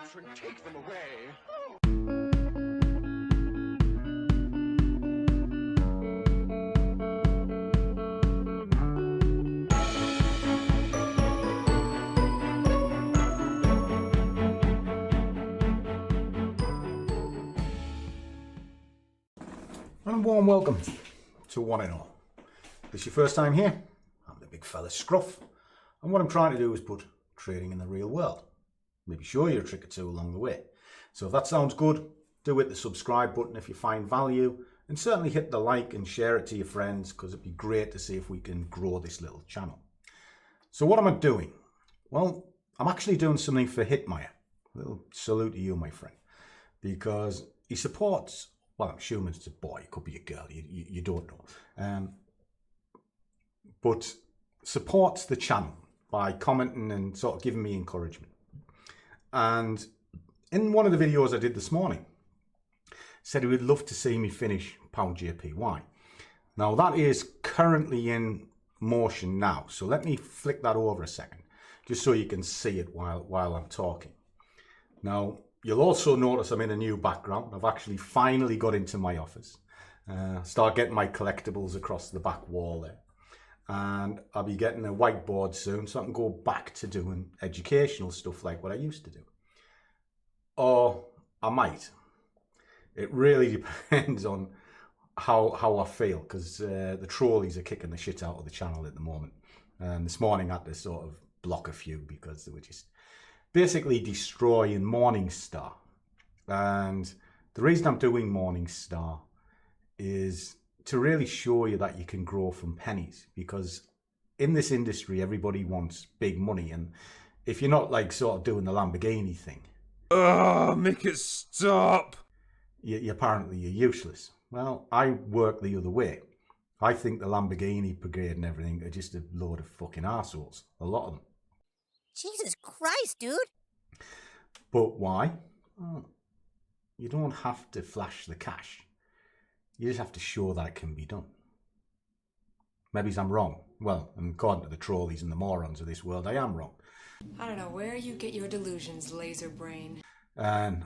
Patron, take them away. And a warm welcome to one and all. If this is your first time here, I'm the big fella Scruff, and what I'm trying to do is put trading in the real world. Maybe show you a trick or two along the way. So if that sounds good, do hit the subscribe button if you find value, and certainly hit the like and share it to your friends, because it'd be great to see if we can grow this little channel. So what am I doing? Well, I'm actually doing something for Hitmeyer. A little salute to you, my friend, because he supports, well, I'm assuming it's a boy, it could be a girl, you don't know. But supports the channel by commenting and sort of giving me encouragement. And in one of the videos I did this morning, said he would love to see me finish pound JPY. Now that is currently in motion now, so let me flick that over a second, just so you can see it while I'm talking. Now, you'll also notice I'm in a new background. I've actually finally got into my office. Start getting my collectibles across the back wall there. And I'll be getting a whiteboard soon, so I can go back to doing educational stuff like what I used to do. Or I might. It really depends on how I feel, because the trolleys are kicking the shit out of the channel at the moment. And this morning I had to sort of block a few because they were just basically destroying Morningstar. And the reason I'm doing Morningstar is to really show you that you can grow from pennies, because in this industry everybody wants big money, and if you're not like sort of doing the Lamborghini thing, make it stop, apparently you're useless. Well, I work the other way. I think the Lamborghini brigade and everything are just a load of fucking arseholes, a lot of them. Jesus Christ, dude. But why? Well, you don't have to flash the cash. You just have to show that it can be done. Maybe I'm wrong. Well, according to the trolleys and the morons of this world, I am wrong. I don't know where you get your delusions, laser brain. And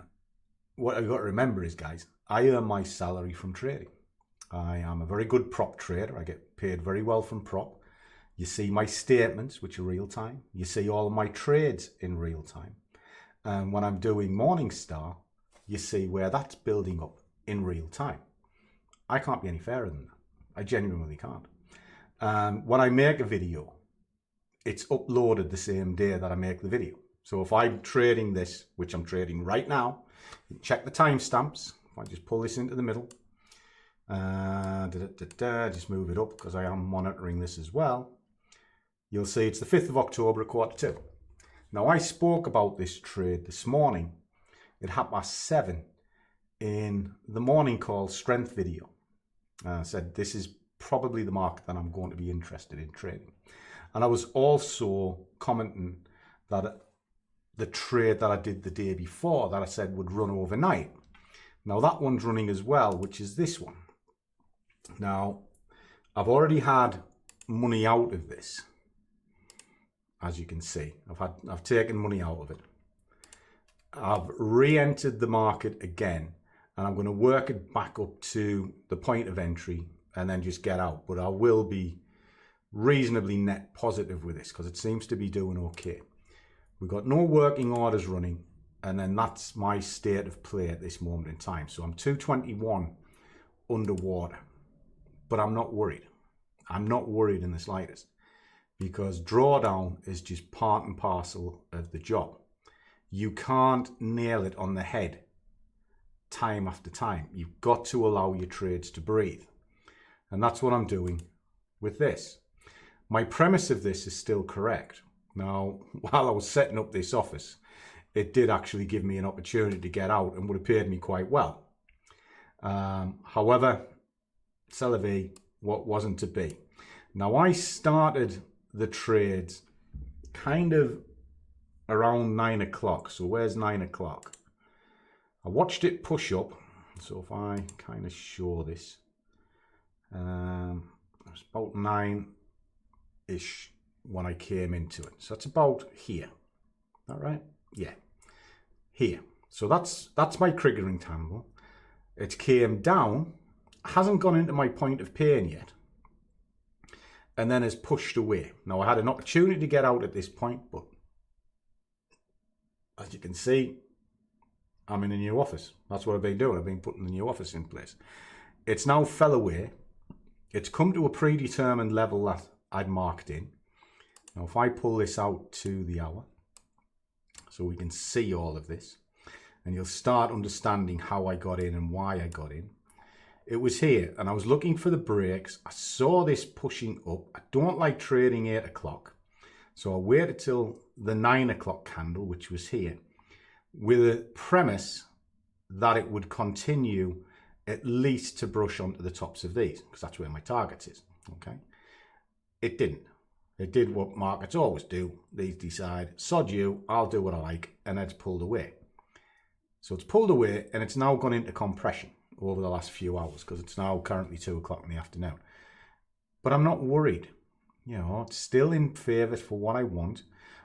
what I've got to remember is, guys, I earn my salary from trading. I am a very good prop trader. I get paid very well from prop. You see my statements, which are real time. You see all of my trades in real time. And when I'm doing Morningstar, you see where that's building up in real time. I can't be any fairer than that. I genuinely can't. When I make a video, it's uploaded the same day that I make the video. So if I'm trading this, which I'm trading right now, check the timestamps. If I just pull this into the middle, just move it up because I am monitoring this as well. You'll see it's the 5th of October at 1:45. Now I spoke about this trade this morning at 7:30 in the morning call strength video. I said this is probably the market that I'm going to be interested in trading. And I was also commenting that the trade that I did the day before that I said would run overnight. Now that one's running as well, which is this one. Now I've already had money out of this. As you can see, I've taken money out of it. I've re-entered the market again, and I'm going to work it back up to the point of entry and then just get out. But I will be reasonably net positive with this because it seems to be doing okay. We've got no working orders running, and then that's my state of play at this moment in time. So I'm 221 underwater, but I'm not worried. I'm not worried in the slightest, because drawdown is just part and parcel of the job. You can't nail it on the head time after time. You've got to allow your trades to breathe. And that's what I'm doing with this. My premise of this is still correct. Now, while I was setting up this office, it did actually give me an opportunity to get out and would have paid me quite well. However, c'est la vie, what wasn't to be. Now, I started the trades kind of around 9 o'clock. So where's 9 o'clock? I watched it push up. So if I kind of show this, it's about 9-ish when I came into it. So it's about here. Is that right? Yeah. here. So that's my triggering candle. It came down, hasn't gone into my point of pain yet, and then has pushed away. Now, I had an opportunity to get out at this point, but as you can see, I'm in a new office. That's what I've been doing. I've been putting the new office in place. It's now fell away. It's come to a predetermined level that I'd marked in. Now, if I pull this out to the hour, so we can see all of this, and you'll start understanding how I got in and why I got in. It was here, and I was looking for the breaks. I saw this pushing up. I don't like trading 8 o'clock, so I waited till the 9 o'clock candle, which was here, with a premise that it would continue at least to brush onto the tops of these, because that's where my target is, okay? It didn't. It did what markets always do. They decide, sod you, I'll do what I like, and it's pulled away. So it's pulled away, and it's now gone into compression over the last few hours, because it's now currently 2 o'clock in the afternoon. But I'm not worried. You know, it's still in favour for what I want.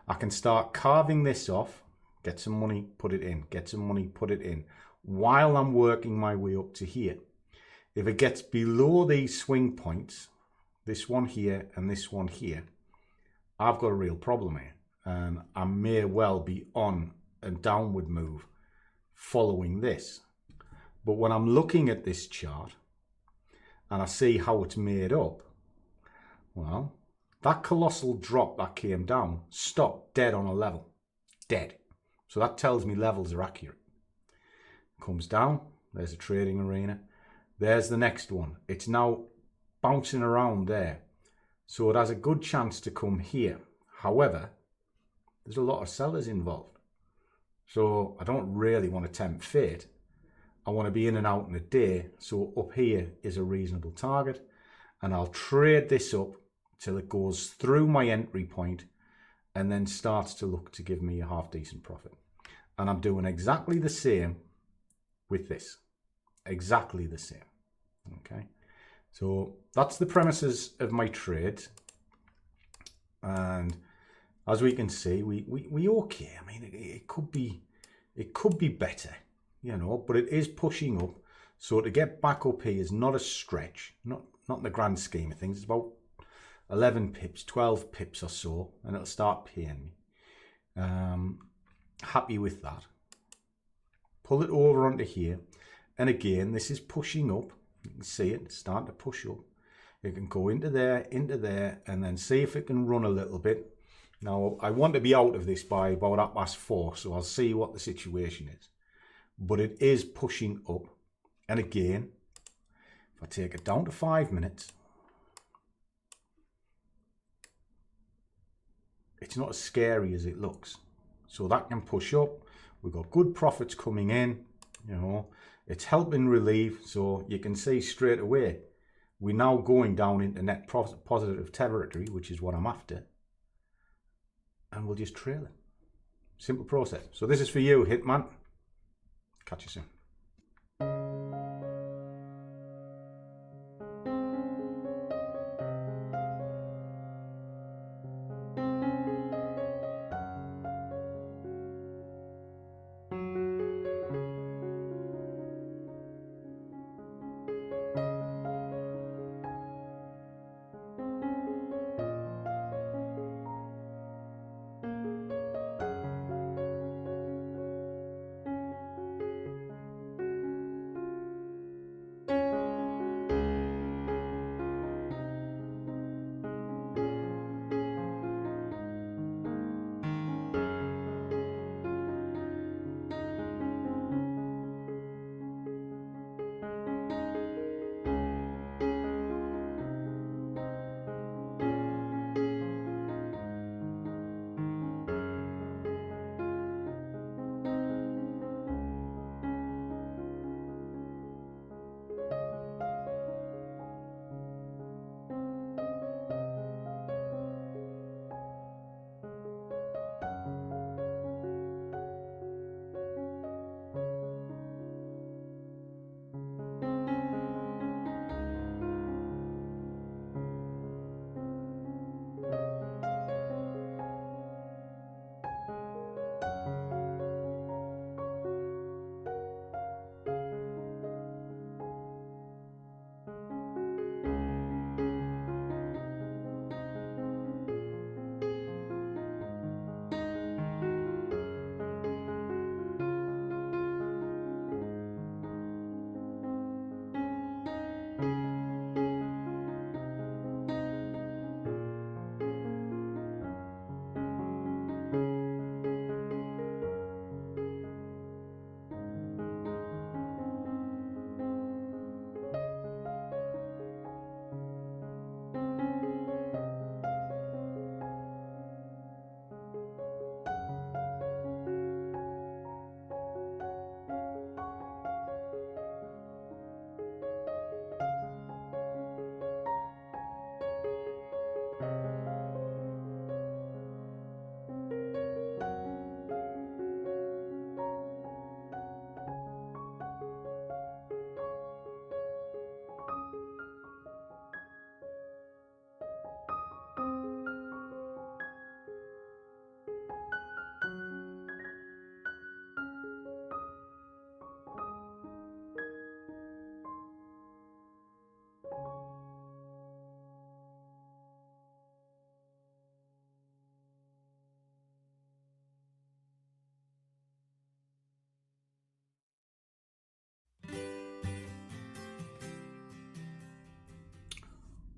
I can start carving this off, get some money, put it in, get some money, put it in, while I'm working my way up to here. If it gets below these swing points, this one here and this one here, I've got a real problem here. And I may well be on a downward move following this. But when I'm looking at this chart and I see how it's made up, well, that colossal drop that came down stopped dead on a level. Dead. So that tells me levels are accurate. Comes down, there's a trading arena. There's the next one. It's now bouncing around there. So it has a good chance to come here. However, there's a lot of sellers involved. So I don't really want to tempt fate. I want to be in and out in a day. So up here is a reasonable target. And I'll trade this up till it goes through my entry point and then starts to look to give me a half decent profit. And I'm doing exactly the same with this. Exactly the same. Okay. So that's the premises of my trade. And as we can see, we okay. I mean, it could be better, you know, but it is pushing up. So to get back up here is not a stretch, not in the grand scheme of things. It's about 11 pips, 12 pips or so, and it'll start paying me. Happy with that. Pull it over onto here. And again, this is pushing up. You can see it, it's starting to push up. It can go into there, and then see if it can run a little bit. Now, I want to be out of this by about 4:30, so I'll see what the situation is. But it is pushing up. And again, if I take it down to 5 minutes, it's not as scary as it looks. So that can push up. We've got good profits coming in, you know. It's helping relieve, so you can see straight away we're now going down into net positive territory, which is what I'm after. And we'll just trail it. Simple process. So this is for you, Hitman. Catch you soon.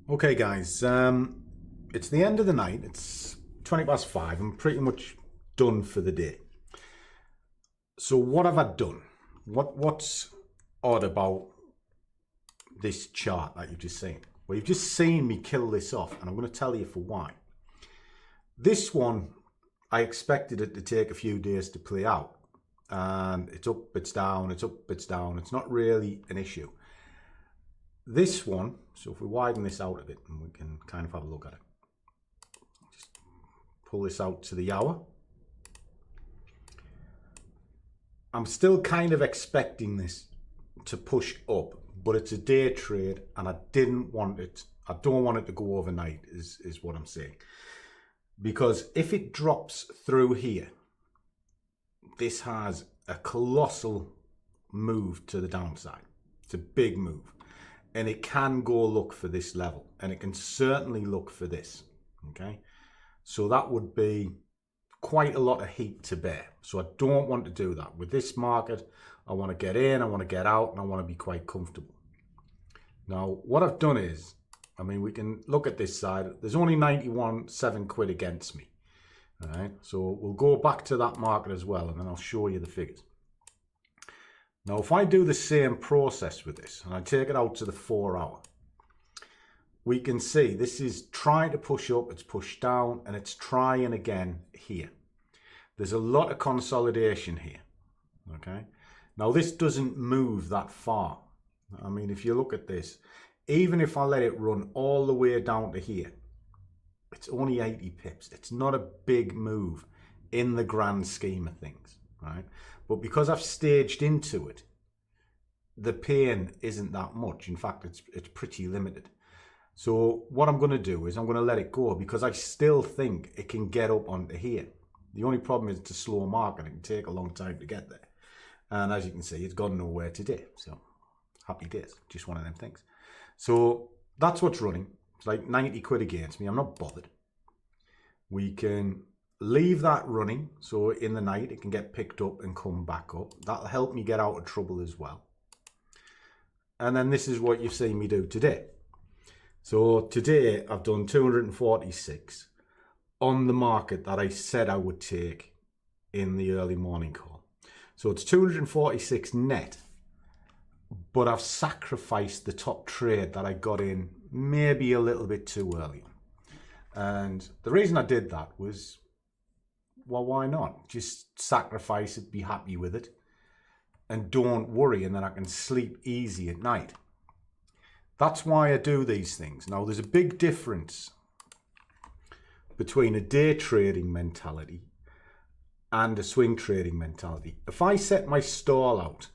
Okay guys, it's the end of the night. It's 20 past 5. I'm pretty much done for the day. So what have I done? What's odd about this chart that you've just seen? Well, you've just seen me kill this off, and I'm going to tell you for why. This one, I expected it to take a few days to play out. And it's up, it's down, it's up, it's down. It's not really an issue. This one, so if we widen this out a bit, and we can kind of have a look at it. Just pull this out to the hour. I'm still kind of expecting this to push up, but it's a day trade, and I don't want it to go overnight, is what I'm saying. Because if it drops through here, this has a colossal move to the downside. It's a big move. And it can go look for this level, and it can certainly look for this. Okay, so that would be quite a lot of heat to bear. So I don't want to do that. With this market, I want to get in, I want to get out, and I want to be quite comfortable. Now, what I've done is, I mean, we can look at this side. There's only 91.7 quid against me. All right, so we'll go back to that market as well, and then I'll show you the figures. Now, if I do the same process with this, and I take it out to the 4 hour, we can see this is trying to push up, it's pushed down, and it's trying again here. There's a lot of consolidation here, okay? Now, this doesn't move that far. I mean, if you look at this, even if I let it run all the way down to here, it's only 80 pips. It's not a big move in the grand scheme of things, right? But because I've staged into it, the pain isn't that much. In fact, it's pretty limited. So what I'm going to do is I'm going to let it go, because I still think it can get up onto here. The only problem is it's a slow market. It can take a long time to get there. And as you can see, it's gone nowhere today. So happy days. Just one of them things. So that's what's running. It's like 90 quid against me. I'm not bothered. We can leave that running, so in the night it can get picked up and come back up. That'll help me get out of trouble as well. And then this is what you've seen me do today. So today I've done 246 on the market that I said I would take in the early morning call. So it's 246 net, but I've sacrificed the top trade that I got in maybe a little bit too early. And the reason I did that was, well, why not? Just sacrifice it, be happy with it, and don't worry, and then I can sleep easy at night. That's why I do these things. Now, there's a big difference between a day trading mentality and a swing trading mentality. If I set my stall out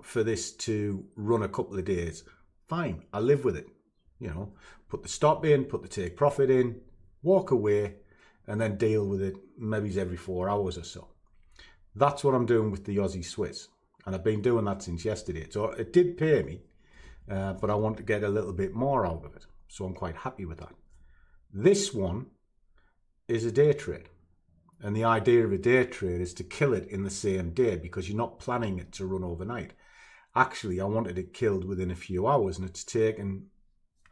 for this to run a couple of days, fine, I live with it. You know, put the stop in, put the take profit in, walk away, and then deal with it maybe every 4 hours or so. That's what I'm doing with the Aussie Swiss. And I've been doing that since yesterday. So it did pay me, but I want to get a little bit more out of it. So I'm quite happy with that. This one is a day trade. And the idea of a day trade is to kill it in the same day, because you're not planning it to run overnight. Actually, I wanted it killed within a few hours, and it's taken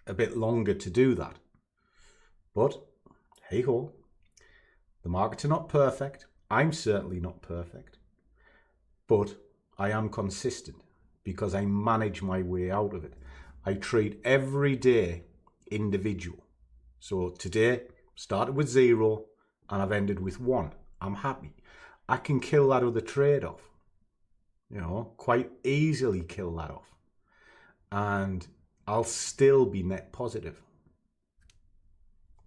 a bit longer to do that. But hey ho. The markets are not perfect. I'm certainly not perfect. But I am consistent because I manage my way out of it. I treat every day individual. So today, started with 0 and I've ended with 1. I'm happy. I can kill that other trade off. You know, quite easily kill that off. And I'll still be net positive.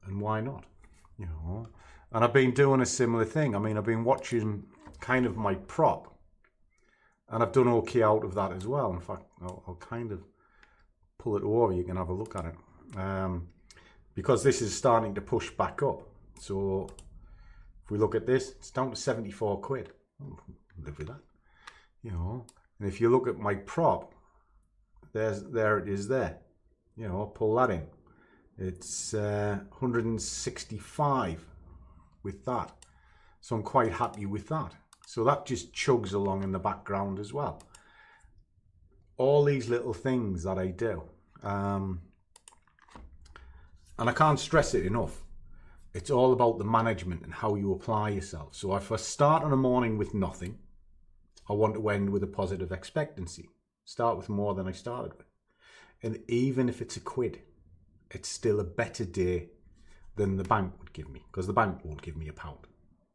And why not? You know, and I've been doing a similar thing. I mean, I've been watching kind of my prop, and I've done okay out of that as well. In fact, I'll kind of pull it over. You can have a look at it, because this is starting to push back up. So if we look at this, it's down to 74 quid. I'll live with that, you know. And if you look at my prop, there it is there. You know, I'll pull that in. It's 165 with that. So I'm quite happy with that. So that just chugs along in the background as well. All these little things that I do. And I can't stress it enough. It's all about the management and how you apply yourself. So if I start on a morning with nothing, I want to end with a positive expectancy. Start with more than I started with. And even if it's £1, it's still a better day than the bank would give me, because the bank won't give me £1,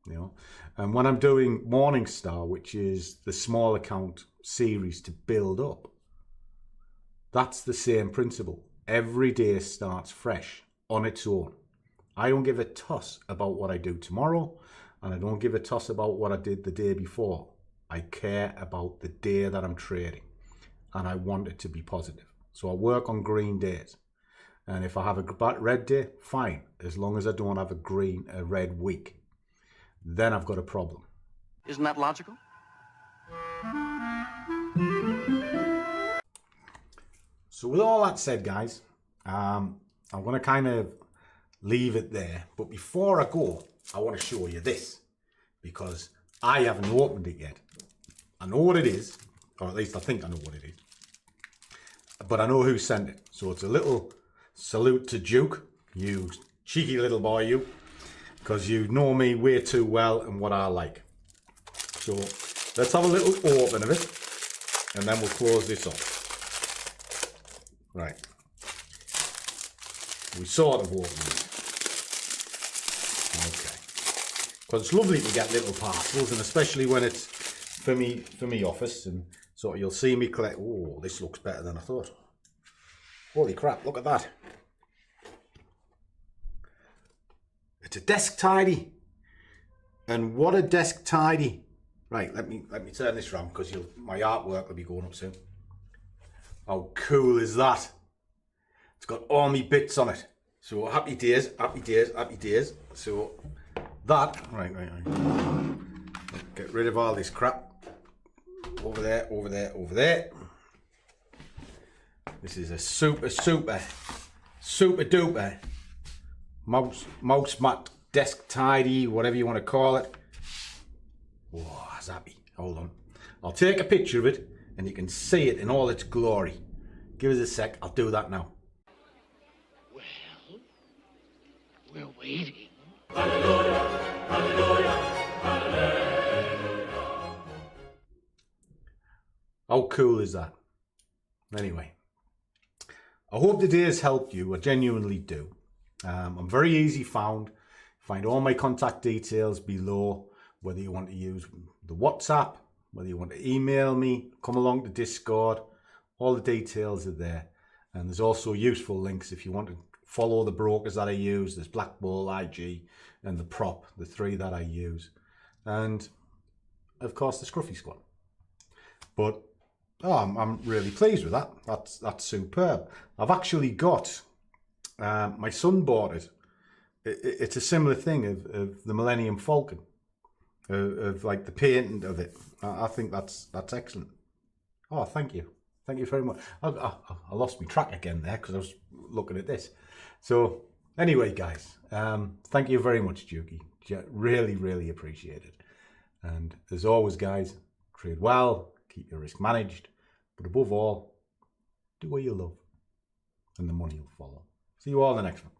you know. And when I'm doing Morningstar, which is the small account series to build up, that's the same principle. Every day starts fresh on its own. I don't give a toss about what I do tomorrow, and I don't give a toss about what I did the day before. I care about the day that I'm trading, and I want it to be positive. So I work on green days. And if I have a red day, fine, as long as I don't have a red week. Then I've got a problem. Isn't that logical? So with all that said, guys, I'm going to kind of leave it there. But before I go, I want to show you this, because I haven't opened it yet. I know what it is, or at least I think I know what it is. But I know who sent it. So it's a little salute to Duke, you cheeky little boy, you, because you know me way too well and what I like. So let's have a little open of it, and then we'll close this off. Right. We sort of open it. Okay. Because it's lovely to get little parcels, and especially when it's for me office, and so you'll see me collect. Oh, this looks better than I thought. Holy crap, look at that. It's a desk tidy. And what a desk tidy. Right, let me turn this around, because my artwork will be going up soon. How cool is that? It's got all my bits on it. So happy days, happy days, happy days. So that, right. Get rid of all this crap. Over there, over there, over there. This is a super duper mouse mat, desk tidy, whatever you want to call it. Whoa, that's happy. Hold on. I'll take a picture of it and you can see it in all its glory. Give us a sec, I'll do that now. Well, we're waiting. How cool is that? Anyway, I hope today has helped you. I genuinely do. I'm very easy found. Find all my contact details below, whether you want to use the WhatsApp, whether you want to email me, come along to Discord. All the details are there. And there's also useful links if you want to follow the brokers that I use. There's Black Bull, IG, and the Prop, the three that I use. And, of course, the Scruffy Squad. But I'm really pleased with that. That's superb. I've actually got, my son bought it. It's a similar thing of the Millennium Falcon, of like the painting of it. I think that's excellent. Oh, thank you. Thank you very much. I lost my track again there because I was looking at this. So anyway, guys, thank you very much, Dukey. Really, really appreciate it. And as always, guys, trade well, keep your risk managed, but above all, do what you love, and the money will follow. See you all in the next one.